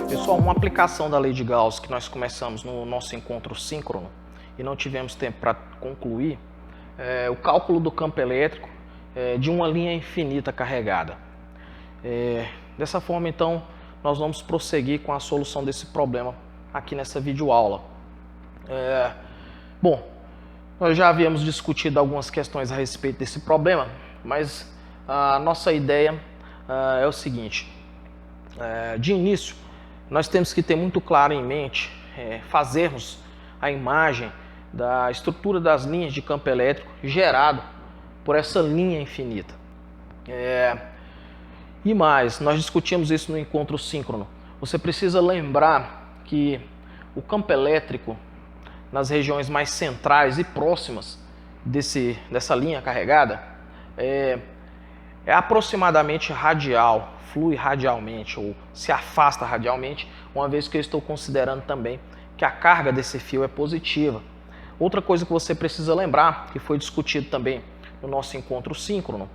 Pessoal, uma aplicação da lei de Gauss que nós começamos no nosso encontro síncrono e não tivemos tempo para concluir é o cálculo do campo elétrico de uma linha infinita carregada. Dessa forma, então, nós vamos prosseguir com a solução desse problema aqui nessa videoaula. Bom, nós já havíamos discutido algumas questões a respeito desse problema, mas a nossa ideia é o seguinte: de início, nós temos que ter muito claro em mente fazermos a imagem da estrutura das linhas de campo elétrico gerado por essa linha infinita. E mais, nós discutimos isso no encontro síncrono. Você precisa lembrar que o campo elétrico nas regiões mais centrais e próximas dessa linha carregada é aproximadamente radial, flui radialmente ou se afasta radialmente, uma vez que eu estou considerando também que a carga desse fio é positiva. Outra coisa que você precisa lembrar, que foi discutido também no nosso encontro síncrono,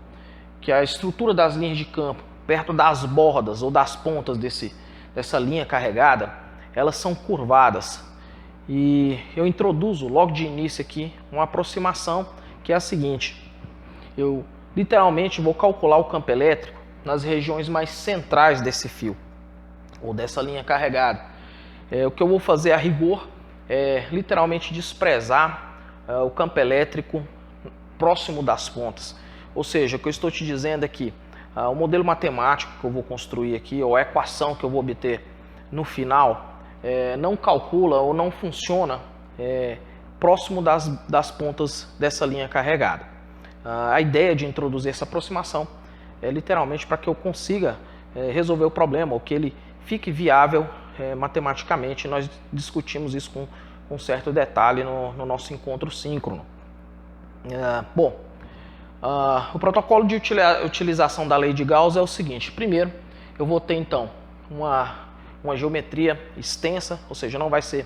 que a estrutura das linhas de campo perto das bordas ou das pontas dessa linha carregada, elas são curvadas. E eu introduzo logo de início aqui uma aproximação que é a seguinte: eu literalmente vou calcular o campo elétrico nas regiões mais centrais desse fio ou dessa linha carregada. O que eu vou fazer a rigor é literalmente desprezar o campo elétrico próximo das pontas. Ou seja, o que eu estou te dizendo é que o modelo matemático que eu vou construir aqui, ou a equação que eu vou obter no final, não calcula ou não funciona próximo das pontas dessa linha carregada. A ideia de introduzir essa aproximação é literalmente para que eu consiga resolver o problema, ou que ele fique viável matematicamente. Nós discutimos isso com certo detalhe no nosso encontro síncrono. O protocolo de utilização da lei de Gauss é o seguinte: primeiro, eu vou ter então uma geometria extensa, ou seja, não vai ser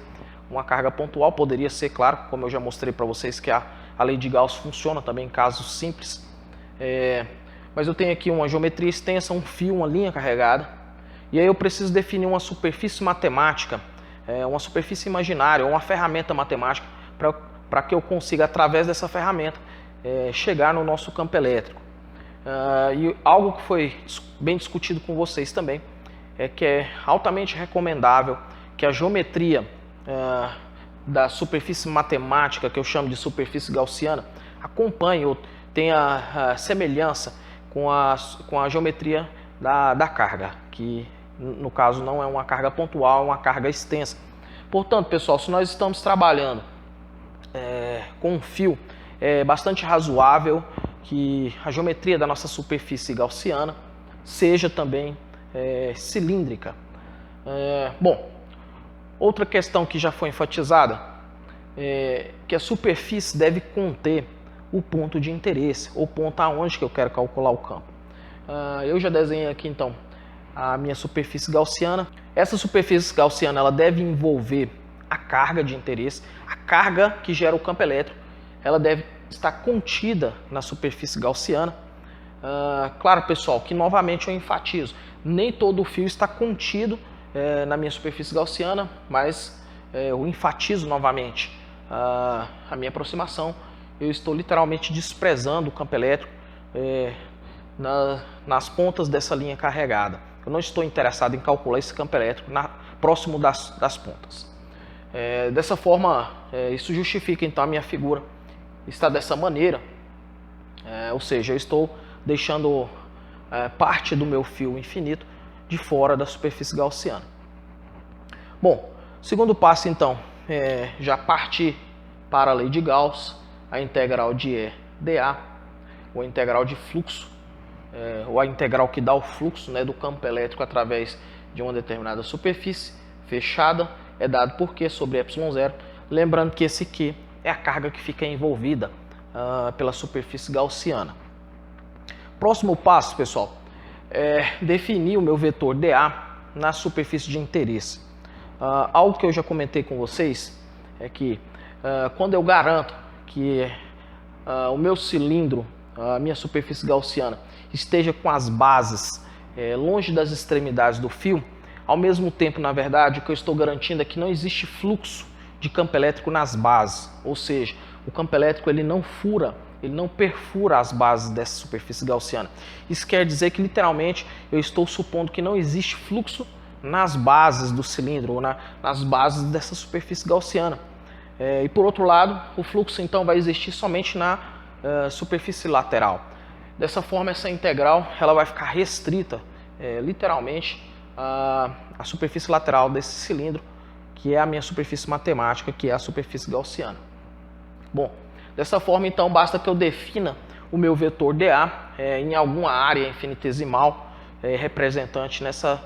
uma carga pontual, poderia ser, claro, como eu já mostrei para vocês que a lei de Gauss funciona também em casos simples. Mas eu tenho aqui uma geometria extensa, um fio, uma linha carregada, e aí eu preciso definir uma superfície matemática, uma superfície imaginária, ou uma ferramenta matemática, para que eu consiga, através dessa ferramenta, chegar no nosso campo elétrico. E algo que foi bem discutido com vocês também é que é altamente recomendável que a geometria da superfície matemática, que eu chamo de superfície gaussiana, acompanhe ou tenha semelhança com a geometria da carga, que no caso não é uma carga pontual, é uma carga extensa. Portanto, pessoal, se nós estamos trabalhando com um fio, é bastante razoável que a geometria da nossa superfície gaussiana seja também cilíndrica. Outra questão que já foi enfatizada é que a superfície deve conter o ponto de interesse, ou ponto aonde que eu quero calcular o campo. Eu já desenhei aqui então a minha superfície gaussiana. Essa superfície gaussiana ela deve envolver a carga de interesse, a carga que gera o campo elétrico, ela deve estar contida na superfície gaussiana. Claro, pessoal, que novamente eu enfatizo, nem todo o fio está contido na minha superfície gaussiana, mas eu enfatizo novamente a minha aproximação. Eu estou literalmente desprezando o campo elétrico nas pontas dessa linha carregada. Eu não estou interessado em calcular esse campo elétrico próximo das pontas. Dessa forma, isso justifica então a minha figura está dessa maneira, ou seja, eu estou deixando parte do meu fio infinito de fora da superfície gaussiana. Bom, segundo passo então, já partir para a lei de Gauss, a integral de E dA, ou a integral de fluxo, ou a integral que dá o fluxo, né, do campo elétrico através de uma determinada superfície fechada, é dado por Q sobre ε0, lembrando que esse Q é a carga que fica envolvida pela superfície gaussiana. Próximo passo, pessoal, é definir o meu vetor dA na superfície de interesse. Algo que eu já comentei com vocês é que quando eu garanto que o meu cilindro a minha superfície gaussiana esteja com as bases longe das extremidades do fio, ao mesmo tempo, na verdade, o que eu estou garantindo é que não existe fluxo de campo elétrico nas bases, ou seja, o campo elétrico ele não perfura as bases dessa superfície gaussiana. Isso quer dizer que, literalmente, eu estou supondo que não existe fluxo nas bases do cilindro, ou nas bases dessa superfície gaussiana. E por outro lado, o fluxo então vai existir somente na superfície lateral. Dessa forma, essa integral ela vai ficar restrita, literalmente, à superfície lateral desse cilindro, que é a minha superfície matemática, que é a superfície gaussiana. Bom, dessa forma, então, basta que eu defina o meu vetor dA em alguma área infinitesimal representante nessa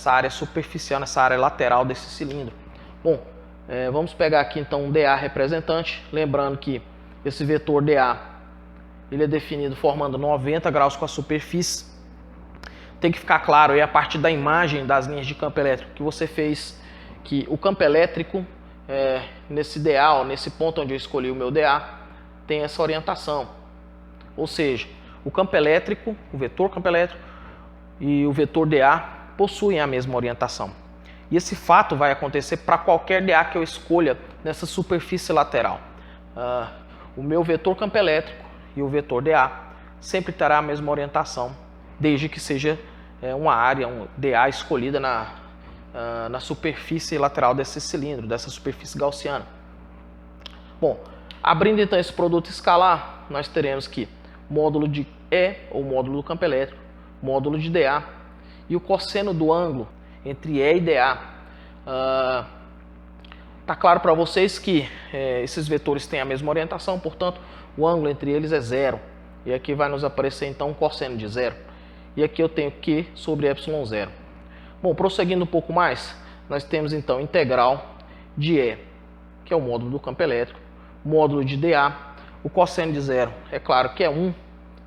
área superficial, nessa área lateral desse cilindro. Bom, vamos pegar aqui então um dA representante, lembrando que esse vetor dA ele é definido formando 90 graus com a superfície. Tem que ficar claro aí a partir da imagem das linhas de campo elétrico que você fez, que o campo elétrico nesse dA, ou nesse ponto onde eu escolhi o meu dA, tem essa orientação. Ou seja, o campo elétrico, o vetor campo elétrico e o vetor dA possuem a mesma orientação. E esse fato vai acontecer para qualquer dA que eu escolha nessa superfície lateral. O meu vetor campo elétrico e o vetor dA sempre terá a mesma orientação, desde que seja uma área, um dA escolhida na superfície lateral desse cilindro, dessa superfície gaussiana. Bom, abrindo então esse produto escalar, nós teremos que módulo de E, ou módulo do campo elétrico, módulo de dA, e o cosseno do ângulo entre E e dA. Tá claro para vocês que esses vetores têm a mesma orientação, portanto, o ângulo entre eles é zero. E aqui vai nos aparecer então um cosseno de zero. E aqui eu tenho Q sobre ε0. Bom, prosseguindo um pouco mais, nós temos então integral de E, que é o módulo do campo elétrico, módulo de dA, o cosseno de zero, é claro que é 1,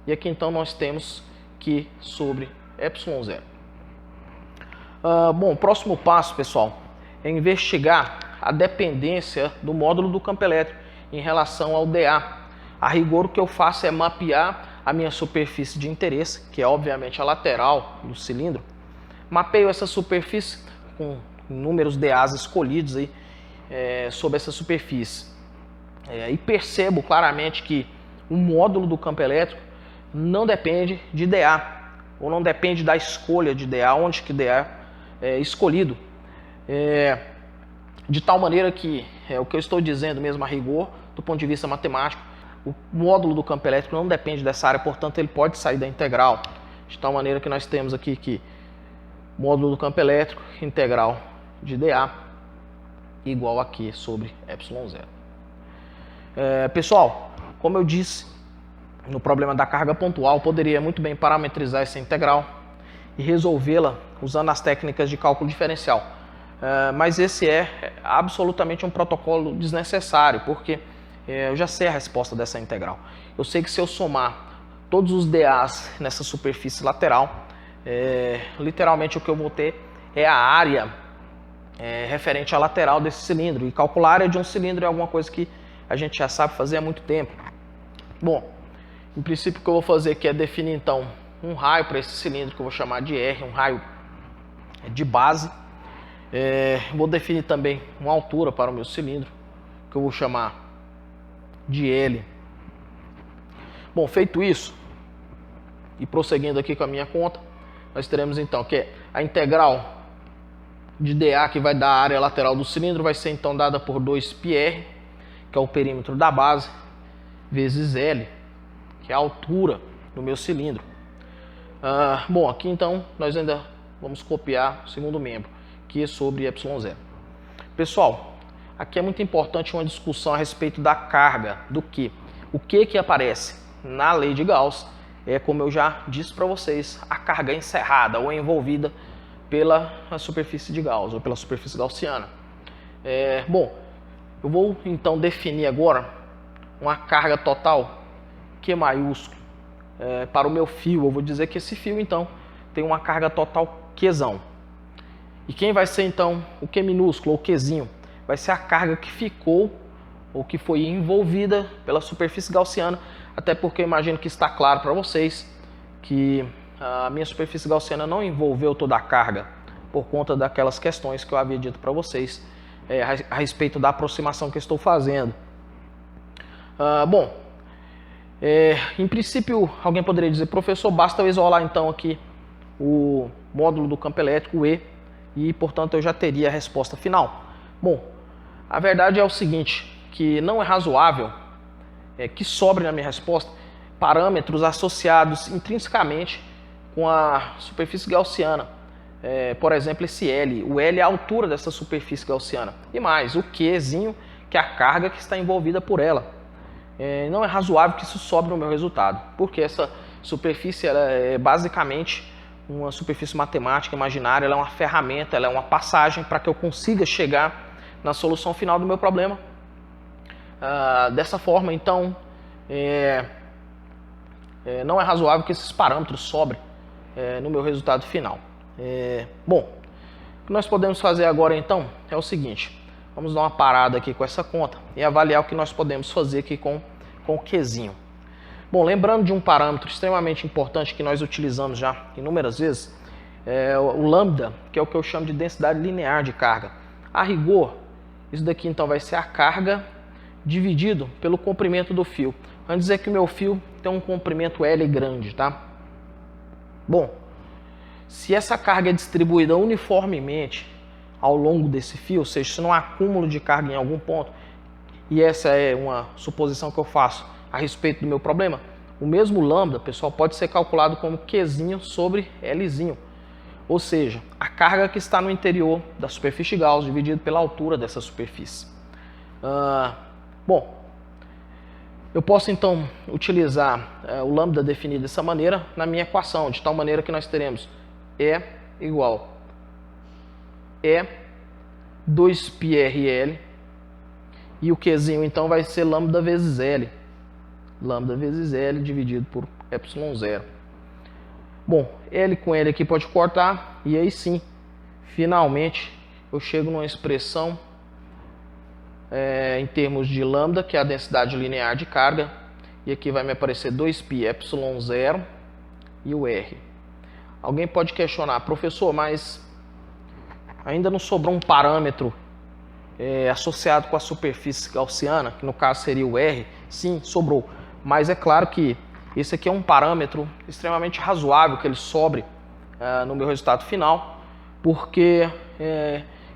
e aqui então nós temos Q sobre ε0. Bom, o próximo passo, pessoal, é investigar a dependência do módulo do campo elétrico em relação ao dA. A rigor, o que eu faço é mapear a minha superfície de interesse, que é obviamente a lateral do cilindro. Mapeio essa superfície com inúmeros dAs escolhidos aí, sobre essa superfície. E percebo claramente que o módulo do campo elétrico não depende de dA, ou não depende da escolha de dA, onde que dA é escolhido. De tal maneira que, o que eu estou dizendo mesmo a rigor, do ponto de vista matemático, o módulo do campo elétrico não depende dessa área, portanto ele pode sair da integral. De tal maneira que nós temos aqui que módulo do campo elétrico, integral de dA, igual a Q sobre ε0. Pessoal, como eu disse, no problema da carga pontual, poderia muito bem parametrizar essa integral e resolvê-la usando as técnicas de cálculo diferencial. Mas esse é absolutamente um protocolo desnecessário, porque eu já sei a resposta dessa integral. Eu sei que se eu somar todos os dAs nessa superfície lateral, literalmente o que eu vou ter é a área referente à lateral desse cilindro. E calcular a área de um cilindro é alguma coisa que a gente já sabe fazer há muito tempo. Bom, em princípio o que eu vou fazer aqui é definir então um raio para esse cilindro que eu vou chamar de R, um raio de base. Vou definir também uma altura para o meu cilindro, que eu vou chamar de L. Bom, feito isso, e prosseguindo aqui com a minha conta, nós teremos então que a integral de dA, que vai dar a área lateral do cilindro, vai ser então dada por 2πr, que é o perímetro da base, vezes L, que é a altura do meu cilindro. Bom, aqui então nós ainda vamos copiar o segundo membro, que é sobre ε0. Pessoal, aqui é muito importante uma discussão a respeito da carga, do Q. O que aparece na lei de Gauss é, como eu já disse para vocês, a carga encerrada ou envolvida pela superfície de Gauss, ou pela superfície gaussiana. Bom, eu vou então definir agora uma carga total Q maiúsculo para o meu fio. Eu vou dizer que esse fio então tem uma carga total Qzão. E quem vai ser então o Q minúsculo, ou Qzinho? Vai ser a carga que ficou, ou que foi envolvida pela superfície gaussiana até porque eu imagino que está claro para vocês que a minha superfície gaussiana não envolveu toda a carga por conta daquelas questões que eu havia dito para vocês a respeito da aproximação que eu estou fazendo. Bom, em princípio, alguém poderia dizer, professor, basta eu isolar então aqui o módulo do campo elétrico, o E, e portanto eu já teria a resposta final. Bom, a verdade é o seguinte, que não é razoável que sobre na minha resposta parâmetros associados intrinsecamente com a superfície gaussiana. Por exemplo, esse L. O L é a altura dessa superfície gaussiana. E mais, o Qzinho, que é a carga que está envolvida por ela. Não é razoável que isso sobre no meu resultado, porque essa superfície ela é basicamente uma superfície matemática imaginária, ela é uma ferramenta, ela é uma passagem para que eu consiga chegar na solução final do meu problema. Dessa forma, então, não é razoável que esses parâmetros sobrem no meu resultado final. Bom, o que nós podemos fazer agora então é o seguinte, vamos dar uma parada aqui com essa conta e avaliar o que nós podemos fazer aqui com o Qzinho. Bom, lembrando de um parâmetro extremamente importante que nós utilizamos já inúmeras vezes, o lambda, que é o que eu chamo de densidade linear de carga. A rigor, isso daqui então vai ser a carga dividido pelo comprimento do fio. Vamos dizer que o meu fio tem um comprimento L grande, tá? Bom, se essa carga é distribuída uniformemente ao longo desse fio, ou seja, se não há acúmulo de carga em algum ponto, e essa é uma suposição que eu faço a respeito do meu problema, o mesmo lambda, pessoal, pode ser calculado como Qzinho sobre Lzinho. Ou seja, a carga que está no interior da superfície Gauss dividido pela altura dessa superfície. Bom, eu posso então utilizar o lambda definido dessa maneira na minha equação, de tal maneira que nós teremos E igual E 2πrl, e o Qzinho então vai ser lambda vezes L. Lambda vezes L dividido por ε0. Bom, L com L aqui pode cortar, e aí sim, finalmente, eu chego numa expressão em termos de lambda, que é a densidade linear de carga, e aqui vai me aparecer 2πε0 e o R. Alguém pode questionar, professor, mas ainda não sobrou um parâmetro associado com a superfície gaussiana, que no caso seria o R? Sim, sobrou. Mas é claro que esse aqui é um parâmetro extremamente razoável que ele sobre no meu resultado final, porque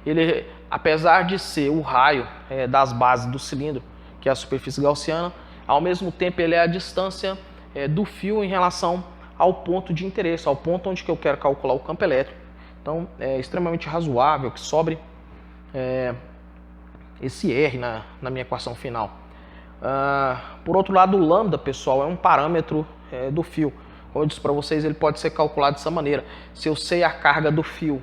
ele, apesar de ser o raio das bases do cilindro, que é a superfície gaussiana, ao mesmo tempo ele é a distância do fio em relação ao ponto de interesse, ao ponto onde que eu quero calcular o campo elétrico. Então é extremamente razoável que sobre esse R na minha equação final. Por outro lado, o lambda, pessoal, é um parâmetro do fio. Como eu disse para vocês, ele pode ser calculado dessa maneira. Se eu sei a carga do fio,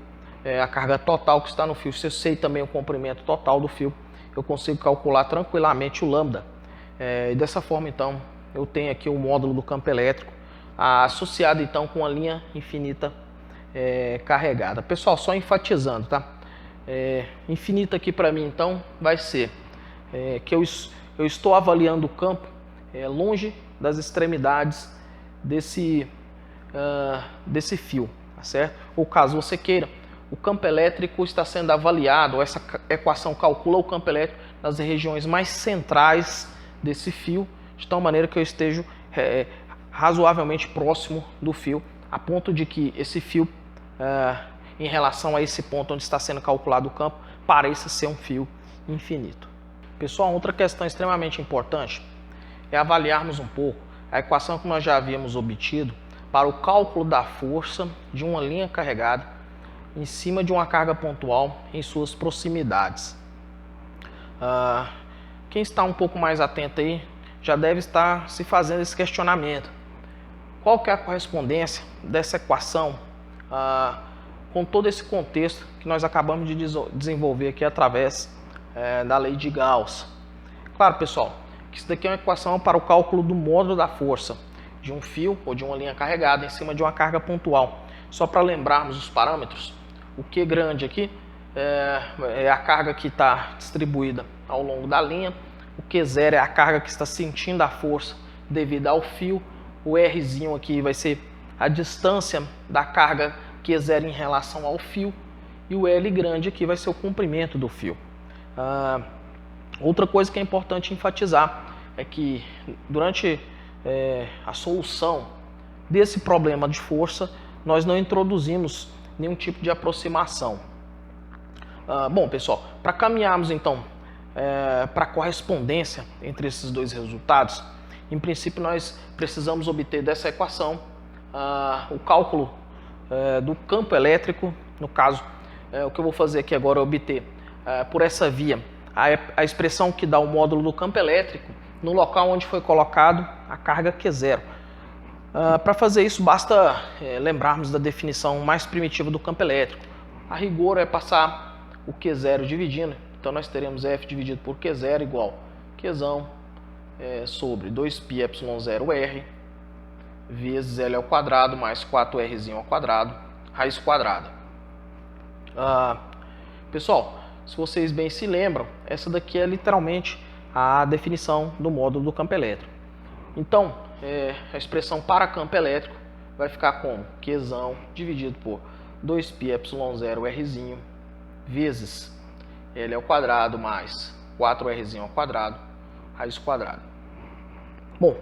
a carga total que está no fio, se eu sei também o comprimento total do fio, eu consigo calcular tranquilamente o lambda. E dessa forma, então, eu tenho aqui o módulo do campo elétrico associado, então, com a linha infinita carregada. Pessoal, só enfatizando, tá? Infinita aqui para mim, então, vai ser que eu estou avaliando o campo longe das extremidades desse fio, tá certo? Ou caso você queira, o campo elétrico está sendo avaliado, essa equação calcula o campo elétrico nas regiões mais centrais desse fio, de tal maneira que eu esteja razoavelmente próximo do fio, a ponto de que esse fio, em relação a esse ponto onde está sendo calculado o campo, pareça ser um fio infinito. Pessoal, outra questão extremamente importante é avaliarmos um pouco a equação que nós já havíamos obtido para o cálculo da força de uma linha carregada em cima de uma carga pontual em suas proximidades. Quem está um pouco mais atento aí já deve estar se fazendo esse questionamento. Qual que é a correspondência dessa equação com todo esse contexto que nós acabamos de desenvolver aqui através da lei de Gauss? Claro, pessoal, que isso daqui é uma equação para o cálculo do módulo da força de um fio ou de uma linha carregada em cima de uma carga pontual. Só para lembrarmos os parâmetros, o Q grande aqui é a carga que está distribuída ao longo da linha, o Q0 é a carga que está sentindo a força devido ao fio. O Rzinho aqui vai ser a distância da carga Q0 em relação ao fio. E o L grande aqui vai ser o comprimento do fio. Outra coisa que é importante enfatizar é que durante a solução desse problema de força, nós não introduzimos nenhum tipo de aproximação. Bom, pessoal, para caminharmos então para a correspondência entre esses dois resultados, em princípio nós precisamos obter dessa equação o cálculo do campo elétrico. No caso, o que eu vou fazer aqui agora é obter por essa via a expressão que dá o módulo do campo elétrico no local onde foi colocado a carga Q0. Para fazer isso, basta lembrarmos da definição mais primitiva do campo elétrico. A rigor é passar o Q0 dividindo, então nós teremos F dividido por Q0 igual Qzão sobre 2πε0r vezes L ao quadrado mais 4Rzinho ao quadrado, raiz quadrada. Pessoal, se vocês bem se lembram, essa daqui é literalmente a definição do módulo do campo elétrico. Então, a expressão para campo elétrico vai ficar como Qzão dividido por 2πε0rzinho vezes L ao quadrado mais 4Rzinho ao quadrado, raiz quadrada. Bom,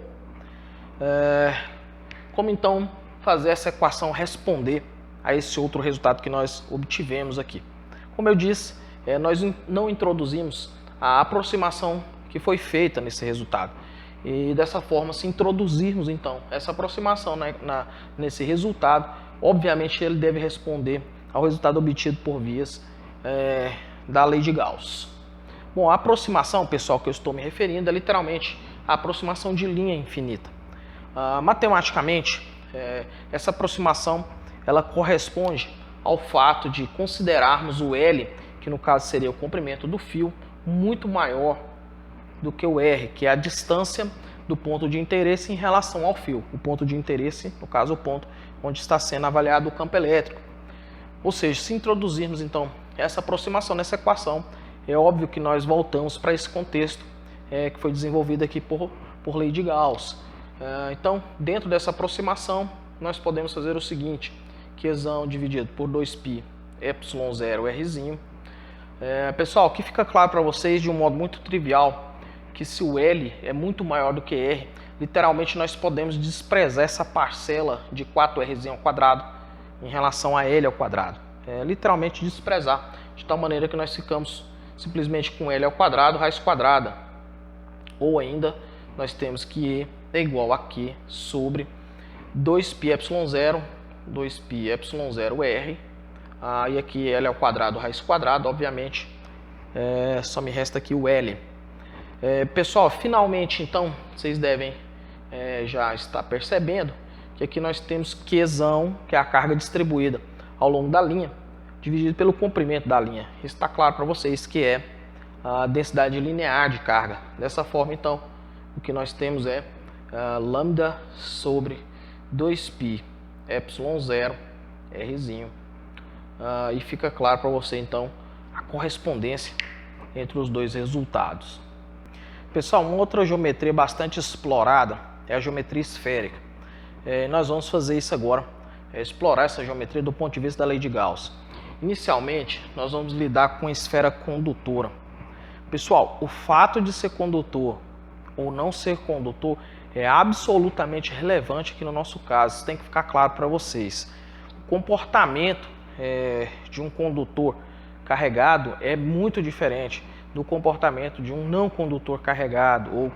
como então fazer essa equação responder a esse outro resultado que nós obtivemos aqui? Como eu disse, nós não introduzimos a aproximação que foi feita nesse resultado. E dessa forma, se introduzirmos então essa aproximação nesse resultado, obviamente ele deve responder ao resultado obtido por vias da lei de Gauss. Bom, a aproximação, pessoal, que eu estou me referindo é literalmente a aproximação de linha infinita. Matematicamente, essa aproximação ela corresponde ao fato de considerarmos o L, que no caso seria o comprimento do fio, muito maior do que o R, que é a distância do ponto de interesse em relação ao fio. O ponto de interesse, no caso, o ponto onde está sendo avaliado o campo elétrico. Ou seja, se introduzirmos então essa aproximação nessa equação, é óbvio que nós voltamos para esse contexto que foi desenvolvido aqui por lei de Gauss. Então, dentro dessa aproximação, nós podemos fazer o seguinte: Qzão dividido por 2πε0rzinho. Pessoal, aqui fica claro para vocês de um modo muito trivial que se o L é muito maior do que R, literalmente nós podemos desprezar essa parcela de 4Rzinho ao quadrado em relação a L ao quadrado. Literalmente desprezar, de tal maneira que nós ficamos simplesmente com L ao quadrado, raiz quadrada. Ou ainda, nós temos que E é igual a Q sobre 2πε0, 2πε0r, e aqui L ao quadrado, raiz quadrada, obviamente, só me resta aqui o L. Pessoal, finalmente, então, vocês devem já estar percebendo que aqui nós temos Qzão, que é a carga distribuída ao longo da linha, dividido pelo comprimento da linha. Isso está claro para vocês que é a densidade linear de carga. Dessa forma, então, o que nós temos é lambda sobre 2πε0 rzinho. E fica claro para você, então, a correspondência entre os dois resultados. Pessoal, uma outra geometria bastante explorada é a geometria esférica. Nós vamos fazer isso agora, explorar essa geometria do ponto de vista da lei de Gauss. Inicialmente, nós vamos lidar com a esfera condutora. Pessoal, o fato de ser condutor ou não ser condutor é absolutamente relevante aqui no nosso caso. Isso tem que ficar claro para vocês. O comportamento de um condutor carregado é muito diferente do comportamento de um não condutor carregado ou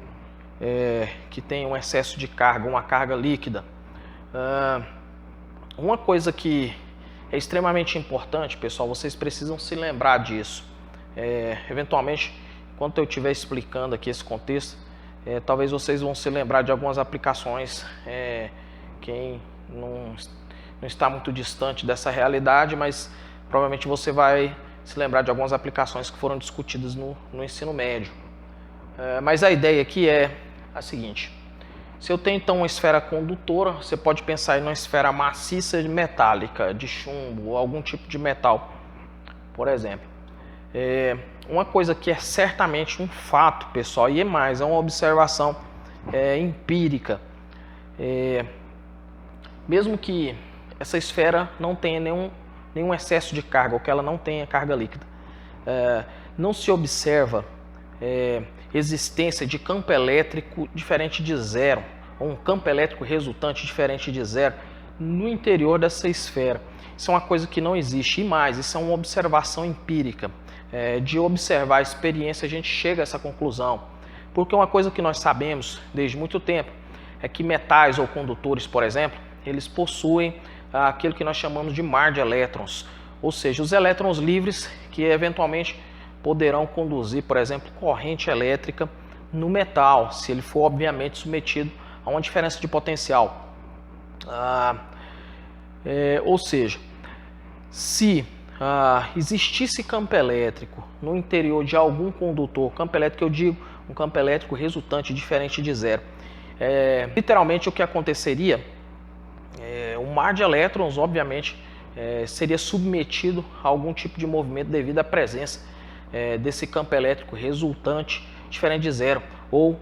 que tem um excesso de carga, uma carga líquida. Uma coisa que é extremamente importante, pessoal, vocês precisam se lembrar disso. Eventualmente, enquanto eu estiver explicando aqui esse contexto, talvez vocês vão se lembrar de algumas aplicações, quem não está muito distante dessa realidade, mas provavelmente você vai se lembrar de algumas aplicações que foram discutidas no ensino médio. Mas a ideia aqui é a seguinte: se eu tenho então uma esfera condutora, você pode pensar em uma esfera maciça metálica, de chumbo ou algum tipo de metal, por exemplo. Uma coisa que é certamente um fato, pessoal, e é mais, é uma observação empírica. Mesmo que essa esfera não tenha nenhum excesso de carga, ou que ela não tenha carga líquida, não se observa existência de campo elétrico diferente de zero, ou um campo elétrico resultante diferente de zero no interior dessa esfera. Isso é uma coisa que não existe. E mais, isso é uma observação empírica. De observar a experiência, a gente chega a essa conclusão. Porque uma coisa que nós sabemos desde muito tempo é que metais ou condutores, por exemplo, eles possuem aquilo que nós chamamos de mar de elétrons. Ou seja, os elétrons livres que eventualmente poderão conduzir, por exemplo, corrente elétrica no metal, se ele for obviamente submetido a uma diferença de potencial. Ou seja, se existisse campo elétrico no interior de algum condutor, campo elétrico que eu digo, um campo elétrico resultante diferente de zero, literalmente o que aconteceria, o mar de elétrons obviamente seria submetido a algum tipo de movimento devido à presença desse campo elétrico resultante diferente de zero. Ou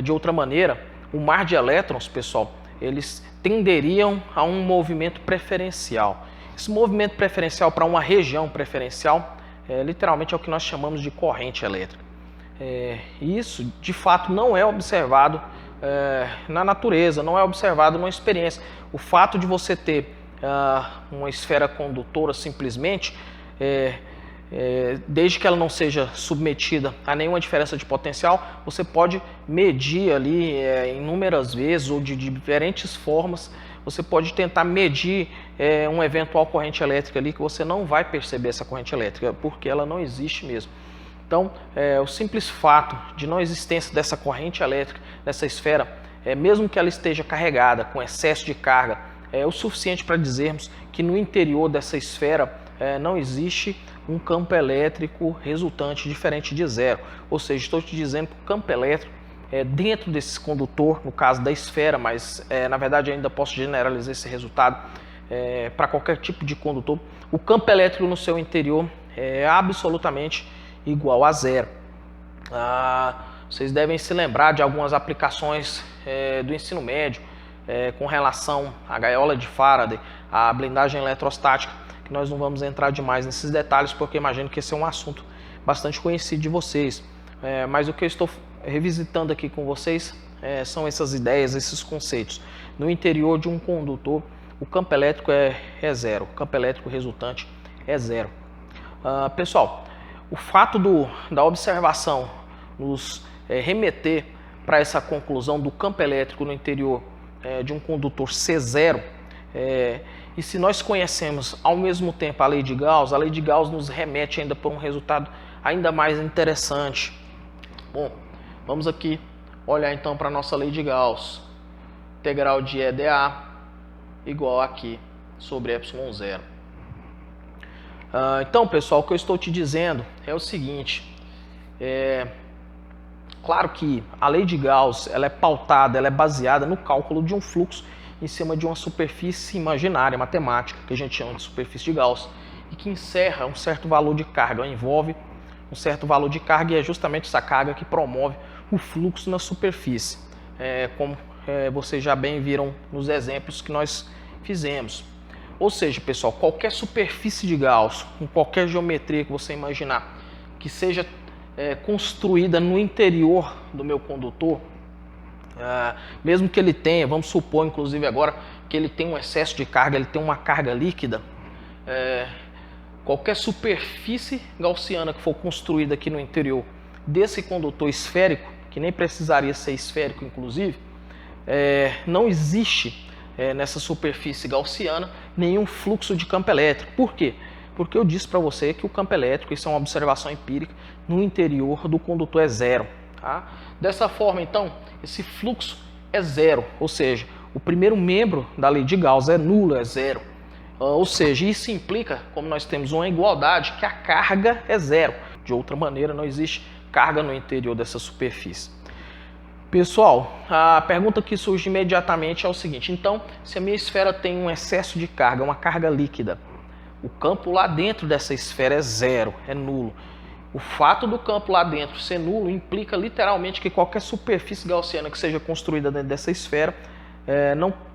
de outra maneira, o mar de elétrons, pessoal, eles tenderiam a um movimento preferencial. Esse movimento preferencial para uma região preferencial, literalmente é o que nós chamamos de corrente elétrica. E isso, de fato, não é observado na natureza, não é observado numa experiência. O fato de você ter uma esfera condutora simplesmente, desde que ela não seja submetida a nenhuma diferença de potencial, você pode medir ali inúmeras vezes ou de diferentes formas. Você pode tentar medir uma eventual corrente elétrica ali, que você não vai perceber essa corrente elétrica, porque ela não existe mesmo. Então, o simples fato de não existência dessa corrente elétrica, dessa esfera, mesmo que ela esteja carregada com excesso de carga, é o suficiente para dizermos que no interior dessa esfera não existe um campo elétrico resultante diferente de zero. Ou seja, estou te dizendo que o campo elétrico dentro desse condutor, no caso da esfera, mas na verdade ainda posso generalizar esse resultado para qualquer tipo de condutor, o campo elétrico no seu interior é absolutamente igual a zero. Vocês devem se lembrar de algumas aplicações do ensino médio com relação à gaiola de Faraday, à blindagem eletrostática, que nós não vamos entrar demais nesses detalhes, porque imagino que esse é um assunto bastante conhecido de vocês. Mas o que eu estou revisitando aqui com vocês são essas ideias, esses conceitos. No interior de um condutor, o campo elétrico é zero, o campo elétrico resultante é zero. Pessoal, o fato da observação nos remeter para essa conclusão do campo elétrico no interior de um condutor ser zero, e se nós conhecemos ao mesmo tempo a lei de Gauss nos remete ainda para um resultado ainda mais interessante. Bom, vamos aqui olhar então para a nossa lei de Gauss. Integral de EdA igual aqui sobre ε0. Então, pessoal, o que eu estou te dizendo é o seguinte. Claro que a lei de Gauss ela é pautada, ela é baseada no cálculo de um fluxo em cima de uma superfície imaginária, matemática, que a gente chama de superfície de Gauss, e que encerra um certo valor de carga, envolve um certo valor de carga, e é justamente essa carga que promove o fluxo na superfície, como vocês já bem viram nos exemplos que nós fizemos. Ou seja, pessoal, qualquer superfície de Gauss, com qualquer geometria que você imaginar, que seja construída no interior do meu condutor, mesmo que ele tenha, vamos supor inclusive agora, que ele tem um excesso de carga, ele tem uma carga líquida, qualquer superfície gaussiana que for construída aqui no interior desse condutor esférico, que nem precisaria ser esférico inclusive, não existe nessa superfície gaussiana nenhum fluxo de campo elétrico. Por quê? Porque eu disse para você que o campo elétrico, isso é uma observação empírica, no interior do condutor é zero. Tá? Dessa forma, então, esse fluxo é zero, ou seja, o primeiro membro da lei de Gauss é nulo, é zero. Ou seja, isso implica, como nós temos uma igualdade, que a carga é zero. De outra maneira, não existe carga no interior dessa superfície. Pessoal, a pergunta que surge imediatamente é o seguinte: então, se a minha esfera tem um excesso de carga, uma carga líquida, o campo lá dentro dessa esfera é zero, é nulo. O fato do campo lá dentro ser nulo implica literalmente que qualquer superfície gaussiana que seja construída dentro dessa esfera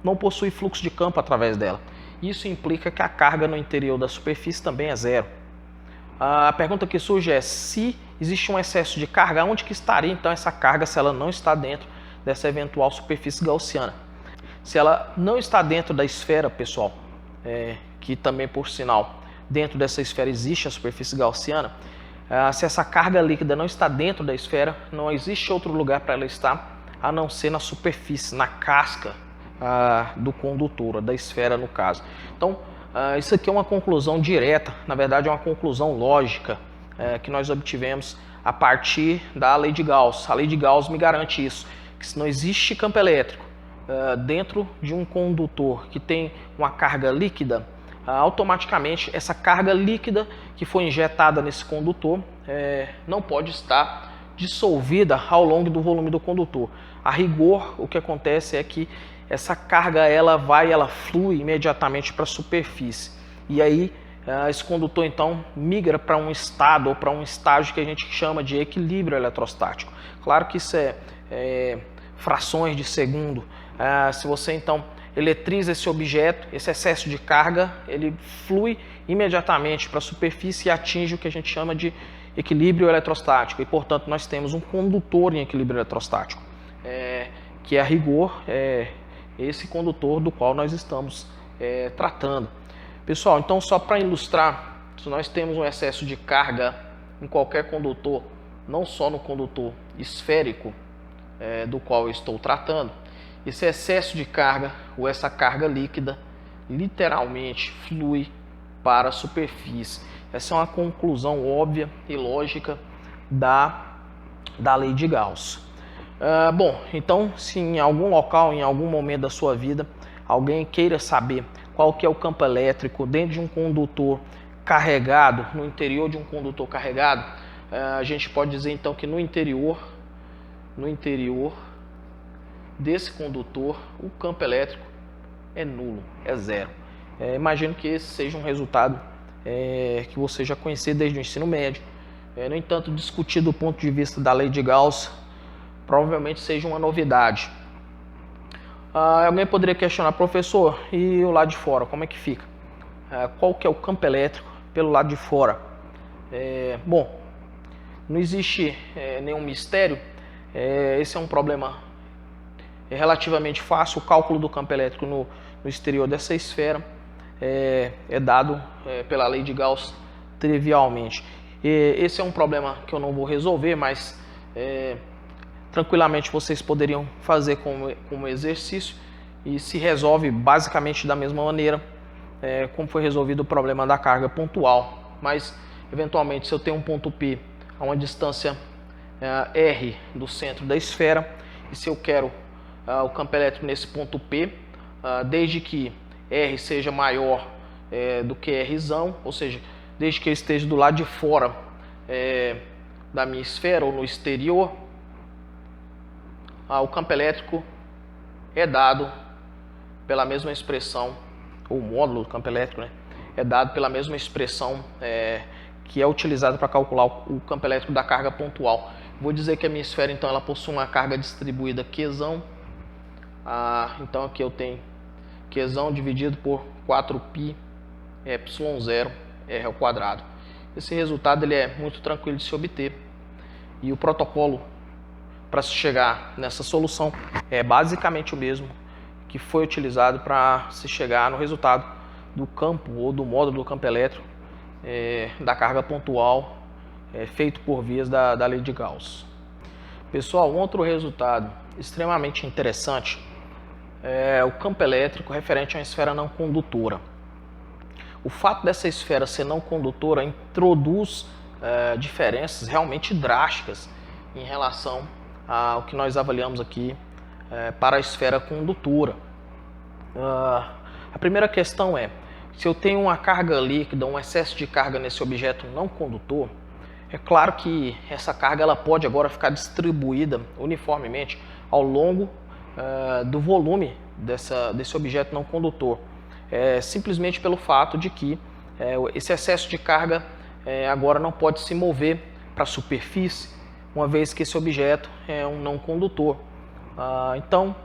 não possui fluxo de campo através dela. Isso implica que a carga no interior da superfície também é zero. A pergunta que surge é: se existe um excesso de carga, onde que estaria então essa carga se ela não está dentro dessa eventual superfície gaussiana? Se ela não está dentro da esfera, pessoal, que também, por sinal, dentro dessa esfera existe a superfície gaussiana, se essa carga líquida não está dentro da esfera, não existe outro lugar para ela estar a não ser na superfície, na casca do condutor, da esfera no caso. Então, isso aqui é uma conclusão direta, na verdade é uma conclusão lógica que nós obtivemos a partir da lei de Gauss. A lei de Gauss me garante isso, que se não existe campo elétrico dentro de um condutor que tem uma carga líquida, automaticamente essa carga líquida que foi injetada nesse condutor não pode estar dissolvida ao longo do volume do condutor. A rigor, o que acontece é que essa carga ela flui imediatamente para a superfície. E aí esse condutor então migra para um estado ou para um estágio que a gente chama de equilíbrio eletrostático. Claro que isso é frações de segundo. Se você então eletriza esse objeto, esse excesso de carga, ele flui imediatamente para a superfície e atinge o que a gente chama de equilíbrio eletrostático. E, portanto, nós temos um condutor em equilíbrio eletrostático, que a rigor é esse condutor do qual nós estamos tratando. Pessoal, então só para ilustrar, se nós temos um excesso de carga em qualquer condutor, não só no condutor esférico do qual eu estou tratando, esse excesso de carga ou essa carga líquida literalmente flui para a superfície. Essa é uma conclusão óbvia e lógica da lei de Gauss. Bom, então se em algum local, em algum momento da sua vida, alguém queira saber qual que é o campo elétrico dentro de um condutor carregado, no interior de um condutor carregado, a gente pode dizer então que no interior desse condutor o campo elétrico é nulo, é zero. Imagino que esse seja um resultado que você já conhecia desde o ensino médio. No entanto, discutir do ponto de vista da lei de Gauss provavelmente seja uma novidade. Alguém poderia questionar: professor, e o lado de fora, como é que fica? Qual que é o campo elétrico pelo lado de fora? Bom, não existe nenhum mistério. Esse é um problema relativamente fácil. O cálculo do campo elétrico no exterior dessa esfera é dado pela lei de Gauss trivialmente. Esse é um problema que eu não vou resolver, mas tranquilamente vocês poderiam fazer como exercício e se resolve basicamente da mesma maneira como foi resolvido o problema da carga pontual. Mas eventualmente, se eu tenho um ponto P a uma distância R do centro da esfera, e se eu quero o campo elétrico nesse ponto P, desde que R seja maior do que Rzão, ou seja, desde que eu esteja do lado de fora da minha esfera ou no exterior, o campo elétrico é dado pela mesma expressão, ou o módulo do campo elétrico, é dado pela mesma expressão que é utilizada para calcular o campo elétrico da carga pontual. Vou dizer que a minha esfera então ela possui uma carga distribuída Qzão. Então aqui eu tenho Qzão dividido por 4π ε0 R ao quadrado. Esse resultado ele é muito tranquilo de se obter, e o protocolo para se chegar nessa solução é basicamente o mesmo que foi utilizado para se chegar no resultado do campo ou do módulo do campo elétrico da carga pontual feito por vias da lei de Gauss. Pessoal, um outro resultado extremamente interessante é o campo elétrico referente a uma esfera não condutora. O fato dessa esfera ser não condutora introduz diferenças realmente drásticas em relação ao que nós avaliamos aqui para a esfera condutora. A primeira questão é: se eu tenho uma carga líquida, um excesso de carga nesse objeto não condutor, é claro que essa carga ela pode agora ficar distribuída uniformemente ao longo do volume desse objeto não condutor, simplesmente pelo fato de que esse excesso de carga agora não pode se mover para a superfície, uma vez que esse objeto é um não condutor. Então,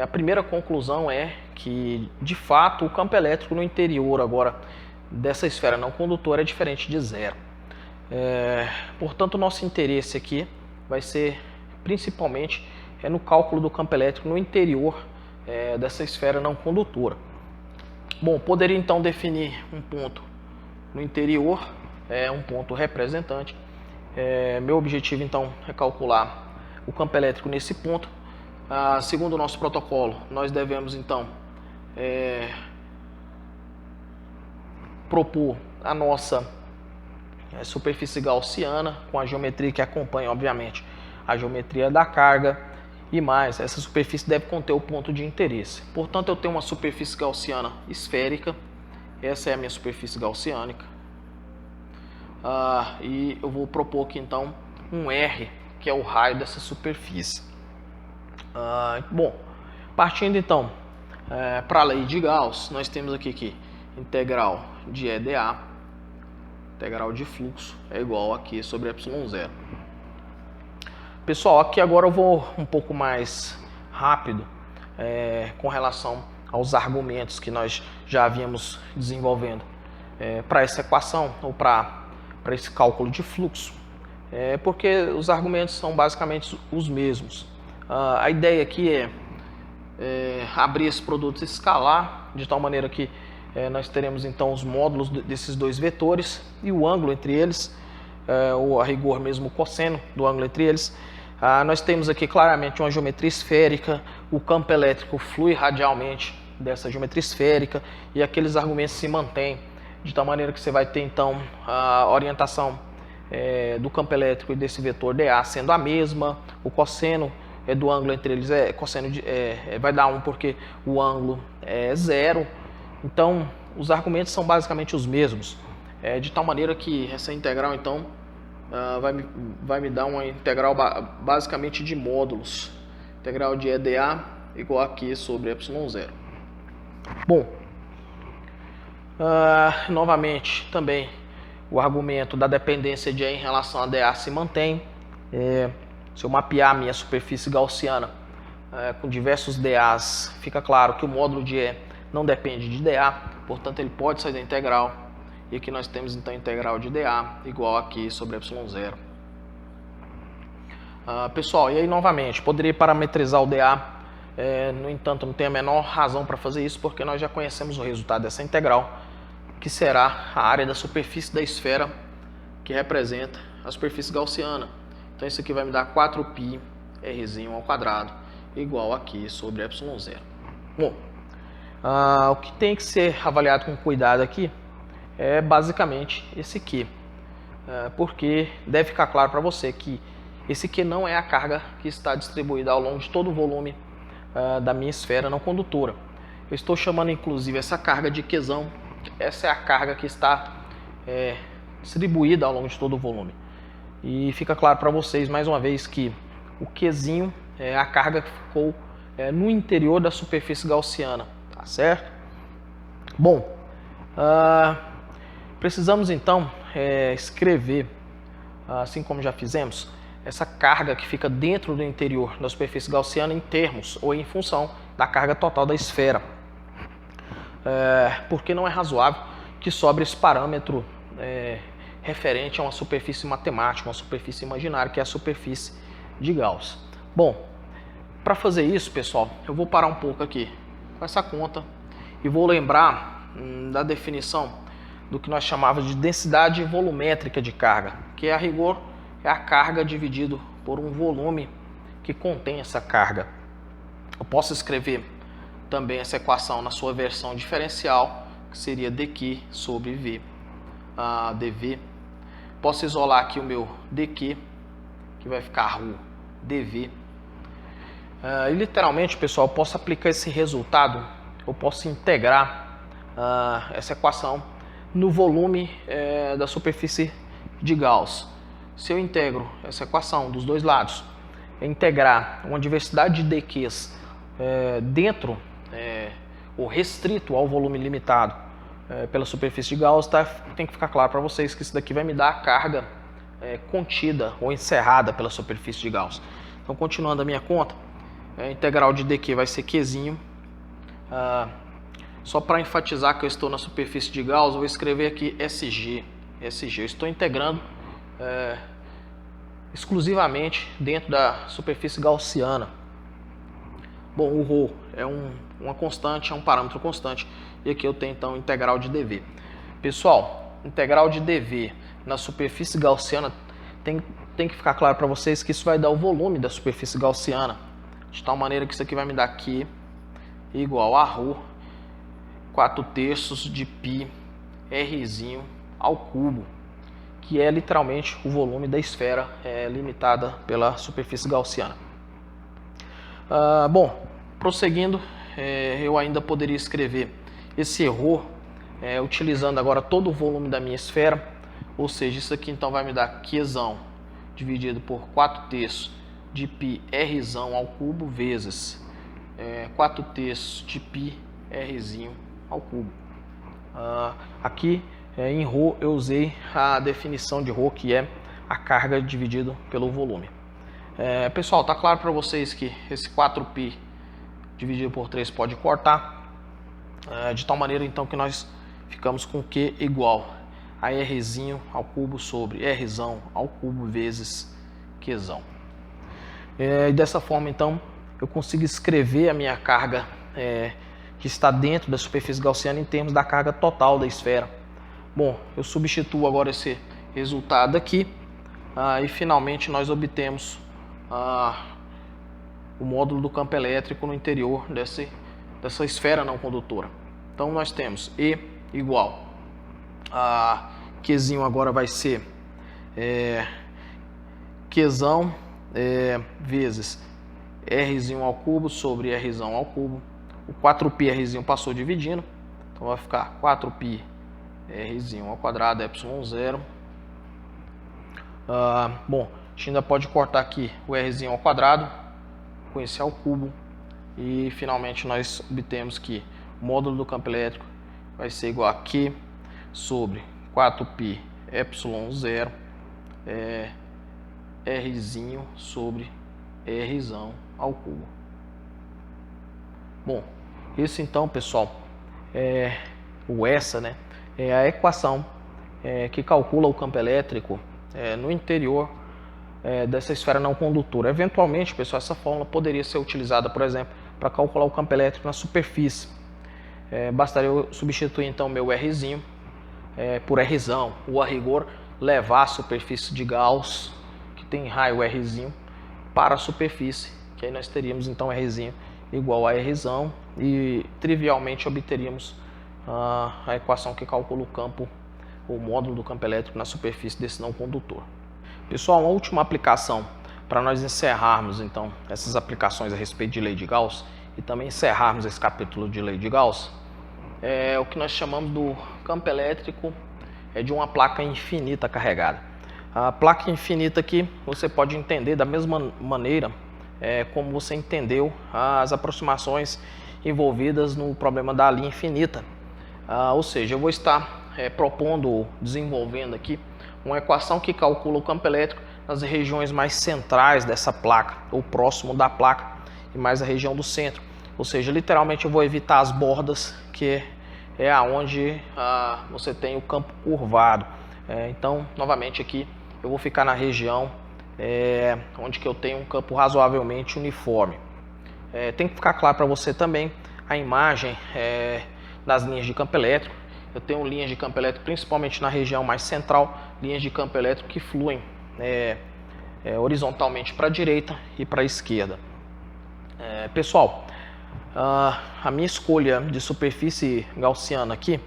a primeira conclusão é que, de fato, o campo elétrico no interior agora dessa esfera não condutora é diferente de zero. Portanto, o nosso interesse aqui vai ser principalmente no cálculo do campo elétrico no interior dessa esfera não condutora. Bom, poderia então definir um ponto no interior, um ponto representante. Meu objetivo então é calcular o campo elétrico nesse ponto. Segundo o nosso protocolo, nós devemos então propor a nossa superfície gaussiana com a geometria que acompanha, obviamente, a geometria da carga e mais. Essa superfície deve conter o ponto de interesse. Portanto, eu tenho uma superfície gaussiana esférica. Essa é a minha superfície gaussiânica. E eu vou propor aqui então um R, que é o raio dessa superfície. Bom, partindo então para a lei de Gauss, nós temos aqui que integral de EdA, integral de fluxo, é igual aqui sobre ε0. Pessoal, aqui agora eu vou um pouco mais rápido com relação aos argumentos que nós já havíamos desenvolvendo para essa equação ou para esse cálculo de fluxo, porque os argumentos são basicamente os mesmos. A ideia aqui é abrir esse produto escalar de tal maneira que nós teremos então os módulos desses dois vetores e o ângulo entre eles, ou a rigor mesmo o cosseno do ângulo entre eles. Nós temos aqui claramente uma geometria esférica, o campo elétrico flui radialmente dessa geometria esférica e aqueles argumentos se mantêm de tal maneira que você vai ter então a orientação do campo elétrico e desse vetor dA sendo a mesma, o cosseno do ângulo entre eles vai dar 1 porque o ângulo é 0. Então, os argumentos são basicamente os mesmos, de tal maneira que essa integral então vai me dar uma integral basicamente de módulos, integral de EdA igual aqui sobre ε0. Bom, novamente também o argumento da dependência de E em relação a dA se mantém. Se eu mapear a minha superfície gaussiana com diversos dAs, fica claro que o módulo de E não depende de dA, portanto ele pode sair da integral. E aqui nós temos então a integral de dA igual aqui sobre ε0. Pessoal, e aí novamente, poderia parametrizar o dA, no entanto não tem a menor razão para fazer isso, porque nós já conhecemos o resultado dessa integral, que será a área da superfície da esfera que representa a superfície gaussiana. Então isso aqui vai me dar 4π rzinho ao quadrado igual aqui sobre ε0. Bom, o que tem que ser avaliado com cuidado aqui é basicamente esse Q, porque deve ficar claro para você que esse Q não é a carga que está distribuída ao longo de todo o volume da minha esfera não condutora. Eu estou chamando inclusive essa carga de Qzão. Essa é a carga que está distribuída ao longo de todo o volume. E fica claro para vocês mais uma vez que o Qzinho é a carga que ficou no interior da superfície gaussiana, tá certo? Bom, precisamos então escrever, assim como já fizemos, essa carga que fica dentro do interior da superfície gaussiana em termos ou em função da carga total da esfera. Porque não é razoável que sobre esse parâmetro referente a uma superfície matemática, uma superfície imaginária, que é a superfície de Gauss. Bom, para fazer isso, pessoal, eu vou parar um pouco aqui com essa conta e vou lembrar da definição do que nós chamávamos de densidade volumétrica de carga, que a rigor é a carga dividido por um volume que contém essa carga. Eu posso escrever também essa equação na sua versão diferencial, que seria dq sobre v, dv. Posso isolar aqui o meu dq, que vai ficar ρ dv. E literalmente, pessoal, eu posso aplicar esse resultado, eu posso integrar essa equação no volume da superfície de Gauss. Se eu integro essa equação dos dois lados, integrar uma diversidade de dqs dentro ou restrito ao volume limitado pela superfície de Gauss, tem que ficar claro para vocês que isso daqui vai me dar a carga contida ou encerrada pela superfície de Gauss. Então, continuando a minha conta, a integral de dq vai ser Qzinho. Só para enfatizar que eu estou na superfície de Gauss, eu vou escrever aqui SG. Eu estou integrando exclusivamente dentro da superfície gaussiana. Bom, o ρ é uma constante, é um parâmetro constante. E aqui eu tenho então integral de dV. Pessoal, integral de dV na superfície gaussiana tem que ficar claro para vocês que isso vai dar o volume da superfície gaussiana, de tal maneira que isso aqui vai me dar Q igual a ρ 4/3 de π rzinho ao cubo, que é literalmente o volume da esfera limitada pela superfície gaussiana. Bom, prosseguindo, eu ainda poderia escrever esse ρ utilizando agora todo o volume da minha esfera, ou seja, isso aqui então vai me dar Qzão dividido por 4/3 de π rzão ao cubo vezes 4/3 de π rzinho ao cubo. Aqui em ρ eu usei a definição de ρ, que é a carga dividido pelo volume. Pessoal, tá claro para vocês que esse 4π dividido por 3 pode cortar, de tal maneira então que nós ficamos com Q igual a Rzinho ao cubo sobre Rzão ao cubo vezes Qzão. E dessa forma então eu consigo escrever a minha carga que está dentro da superfície gaussiana em termos da carga total da esfera. Bom, eu substituo agora esse resultado aqui e finalmente nós obtemos o módulo do campo elétrico no interior dessa esfera não condutora. Então nós temos E igual a Qzinho agora vai ser Qzão vezes Rzinho ao cubo sobre Rzão ao cubo. O 4π Rzinho passou dividindo, então vai ficar 4π Rzinho ao quadrado ε0. Bom, a gente ainda pode cortar aqui o Rzinho ao quadrado com esse ao cubo e finalmente nós obtemos que o módulo do campo elétrico vai ser igual a Q sobre 4π ε0 Rzinho sobre Rzão ao cubo. Bom, esse então, pessoal, é a equação que calcula o campo elétrico no interior dessa esfera não condutora. Eventualmente, pessoal, essa fórmula poderia ser utilizada, por exemplo, para calcular o campo elétrico na superfície. Bastaria eu substituir então meu Rzinho por Rzão, ou a rigor levar a superfície de Gauss, que tem raio Rzinho, para a superfície, que aí nós teríamos então Rzinho igual a Rzão e trivialmente obteríamos a equação que calcula o campo, o módulo do campo elétrico na superfície desse não condutor. Pessoal, uma última aplicação para nós encerrarmos então essas aplicações a respeito de lei de Gauss e também encerrarmos esse capítulo de lei de Gauss é o que nós chamamos do campo elétrico de uma placa infinita carregada. A placa infinita aqui você pode entender da mesma maneira como você entendeu as aproximações envolvidas no problema da linha infinita. Ou seja, eu vou estar propondo, desenvolvendo aqui uma equação que calcula o campo elétrico nas regiões mais centrais dessa placa, ou próximo da placa, e mais a região do centro. Ou seja, literalmente eu vou evitar as bordas, que é aonde você tem o campo curvado. Então, novamente aqui, eu vou ficar na região onde que eu tenho um campo razoavelmente uniforme. Tem que ficar claro para você também a imagem das linhas de campo elétrico. Eu tenho linhas de campo elétrico principalmente na região mais central, linhas de campo elétrico que fluem horizontalmente para a direita e para a esquerda. Pessoal, a minha escolha de superfície gaussiana aqui,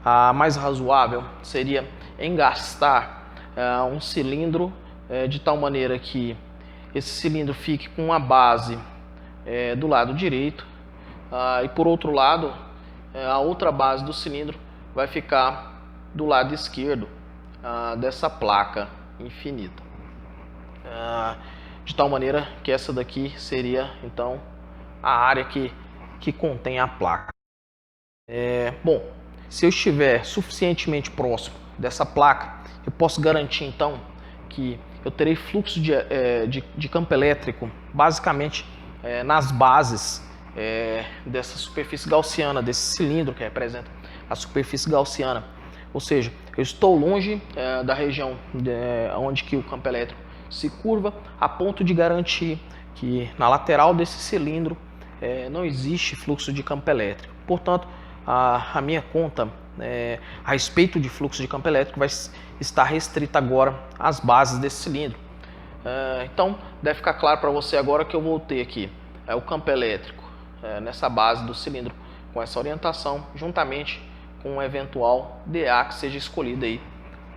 a mais razoável seria engastar um cilindro de tal maneira que esse cilindro fique com a base do lado direito e por outro lado a outra base do cilindro vai ficar do lado esquerdo dessa placa infinita, de tal maneira que essa daqui seria então a área que contém a placa. Bom, se eu estiver suficientemente próximo dessa placa, eu posso garantir então que eu terei fluxo de campo elétrico basicamente nas bases dessa superfície gaussiana, desse cilindro que representa a superfície gaussiana. Ou seja, eu estou longe da região onde que o campo elétrico se curva, a ponto de garantir que na lateral desse cilindro não existe fluxo de campo elétrico. Portanto, a minha conta a respeito de fluxo de campo elétrico vai estar restrita agora às bases desse cilindro. Então, deve ficar claro para você agora que eu vou ter aqui o campo elétrico nessa base do cilindro com essa orientação, juntamente com um eventual DA que seja escolhido aí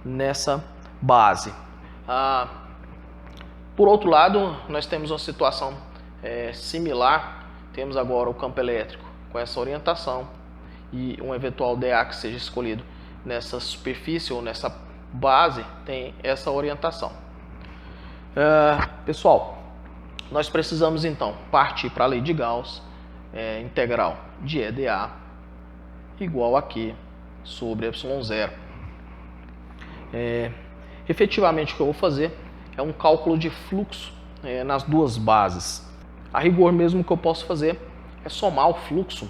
nessa base. Por outro lado, nós temos uma situação similar. Temos agora o campo elétrico com essa orientação e um eventual DA que seja escolhido nessa superfície ou nessa base tem essa orientação. Pessoal, nós precisamos então partir para a lei de Gauss, integral de EDA igual a Q sobre ε0. Efetivamente o que eu vou fazer é um cálculo de fluxo nas duas bases. A rigor mesmo, o que eu posso fazer é somar o fluxo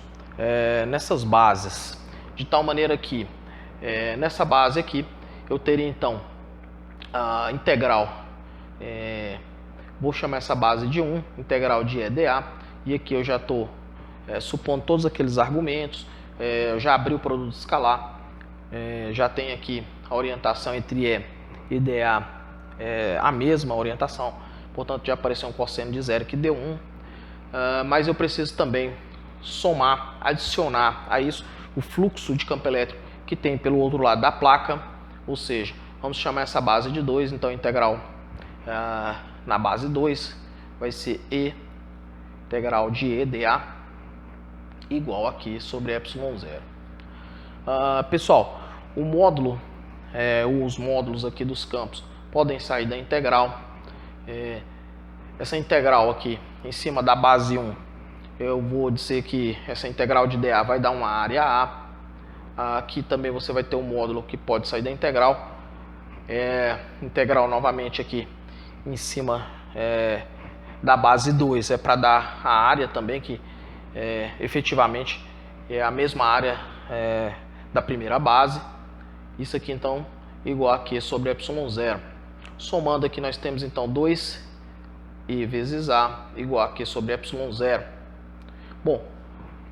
nessas bases, de tal maneira que nessa base aqui eu teria então a integral, vou chamar essa base de 1, integral de EDA, e aqui eu já estou supondo todos aqueles argumentos, eu já abri o produto escalar, já tem aqui a orientação entre E e DA, a mesma orientação, portanto já apareceu um cosseno de zero que deu 1, mas eu preciso também somar, adicionar a isso o fluxo de campo elétrico que tem pelo outro lado da placa, ou seja, vamos chamar essa base de 2, então a integral na base 2 vai ser E integral de EDA igual aqui sobre ε0. Pessoal, o módulo, os módulos aqui dos campos podem sair da integral. Essa integral aqui em cima da base 1, eu vou dizer que essa integral de DA vai dar uma área A. Aqui também você vai ter um módulo que pode sair da integral. Integral novamente aqui em cima da base 2 é para dar a área também, que efetivamente é a mesma área da primeira base. Isso aqui então igual a Q sobre ε0. Somando aqui nós temos então 2 E vezes A igual a Q sobre ε0. Bom,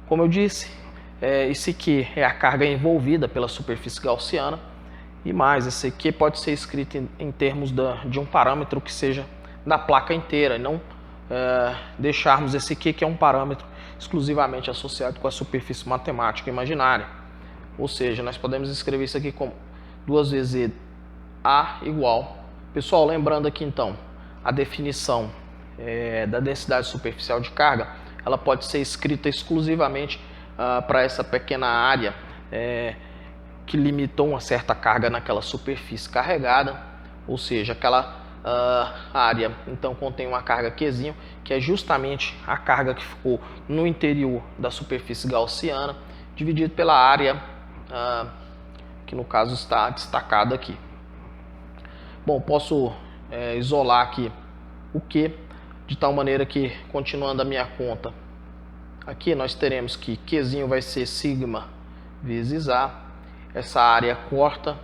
como eu disse, esse Q é a carga envolvida pela superfície gaussiana, e mais, esse Q pode ser escrito em termos de um parâmetro que seja da placa inteira, e não deixarmos esse Q, que é um parâmetro exclusivamente associado com a superfície matemática imaginária. Ou seja, nós podemos escrever isso aqui como 2 vezes A igual. Pessoal, lembrando aqui então, a definição da densidade superficial de carga, ela pode ser escrita exclusivamente para essa pequena área que limitou uma certa carga naquela superfície carregada, ou seja, aquela área então contém uma carga Qzinho, que é justamente a carga que ficou no interior da superfície gaussiana, dividido pela área que no caso está destacada aqui. Bom, posso isolar aqui o Q, de tal maneira que, continuando a minha conta, aqui nós teremos que Qzinho vai ser sigma vezes A, essa área corta,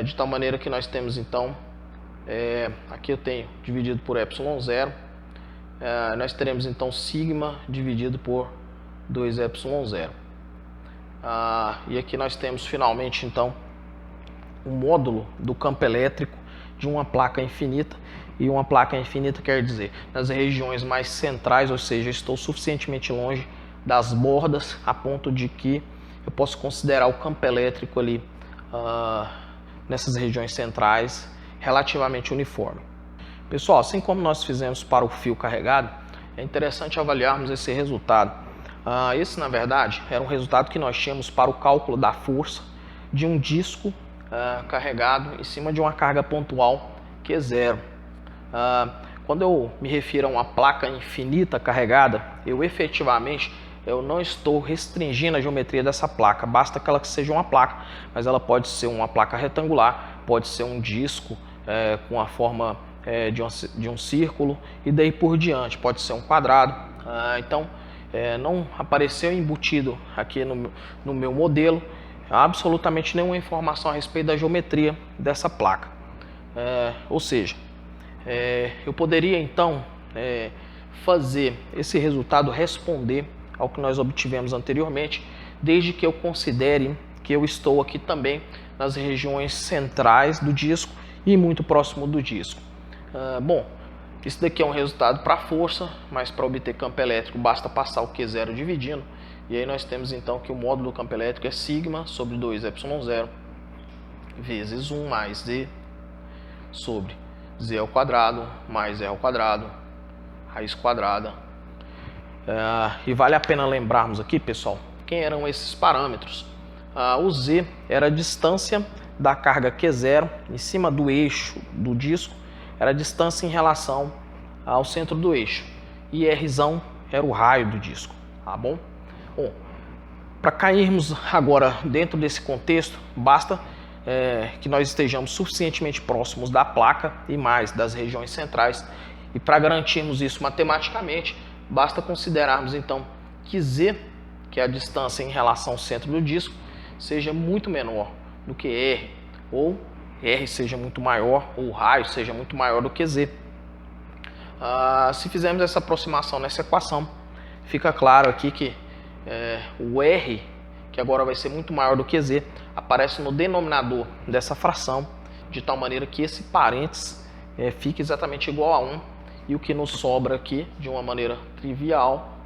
de tal maneira que nós temos então, aqui eu tenho dividido por ε0, nós teremos então sigma dividido por 2ε0. E aqui nós temos finalmente então o módulo do campo elétrico de uma placa infinita. E uma placa infinita quer dizer nas regiões mais centrais, ou seja, estou suficientemente longe das bordas a ponto de que eu posso considerar o campo elétrico ali nessas regiões centrais relativamente uniforme. Pessoal, assim como nós fizemos para o fio carregado, é interessante avaliarmos esse resultado. Esse, na verdade, era um resultado que nós tínhamos para o cálculo da força de um disco carregado em cima de uma carga pontual Q0. Quando eu me refiro a uma placa infinita carregada, eu efetivamente não estou restringindo a geometria dessa placa, basta que ela seja uma placa, mas ela pode ser uma placa retangular, pode ser um disco com a forma de um círculo e daí por diante, pode ser um quadrado. Então não apareceu embutido aqui no meu modelo absolutamente nenhuma informação a respeito da geometria dessa placa. Ou seja, eu poderia então fazer esse resultado responder ao que nós obtivemos anteriormente, desde que eu considere que eu estou aqui também nas regiões centrais do disco e muito próximo do disco. Bom, isso daqui é um resultado para força, mas para obter campo elétrico basta passar o Q0 dividindo, e aí nós temos então que o módulo do campo elétrico é sigma sobre 2ε0 vezes 1 mais z sobre z ao quadrado mais e ao quadrado raiz quadrada. E vale a pena lembrarmos aqui, pessoal, quem eram esses parâmetros. O z era a distância da carga Q0 em cima do eixo do disco, era a distância em relação ao centro do eixo, e Rzão era o raio do disco, tá bom? Bom, para cairmos agora dentro desse contexto, basta que nós estejamos suficientemente próximos da placa e mais das regiões centrais, e para garantirmos isso matematicamente, basta considerarmos então que z, que é a distância em relação ao centro do disco, seja muito menor do que r, ou r seja muito maior, ou o raio seja muito maior do que z. Se fizermos essa aproximação nessa equação, fica claro aqui que o r, que agora vai ser muito maior do que z, aparece no denominador dessa fração, de tal maneira que esse parênteses fique exatamente igual a 1, e o que nos sobra aqui, de uma maneira trivial,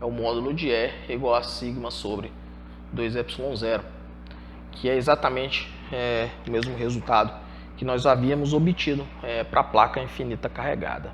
é o módulo de R igual a sigma sobre 2ε0, que é exatamente o mesmo resultado que nós havíamos obtido para a placa infinita carregada.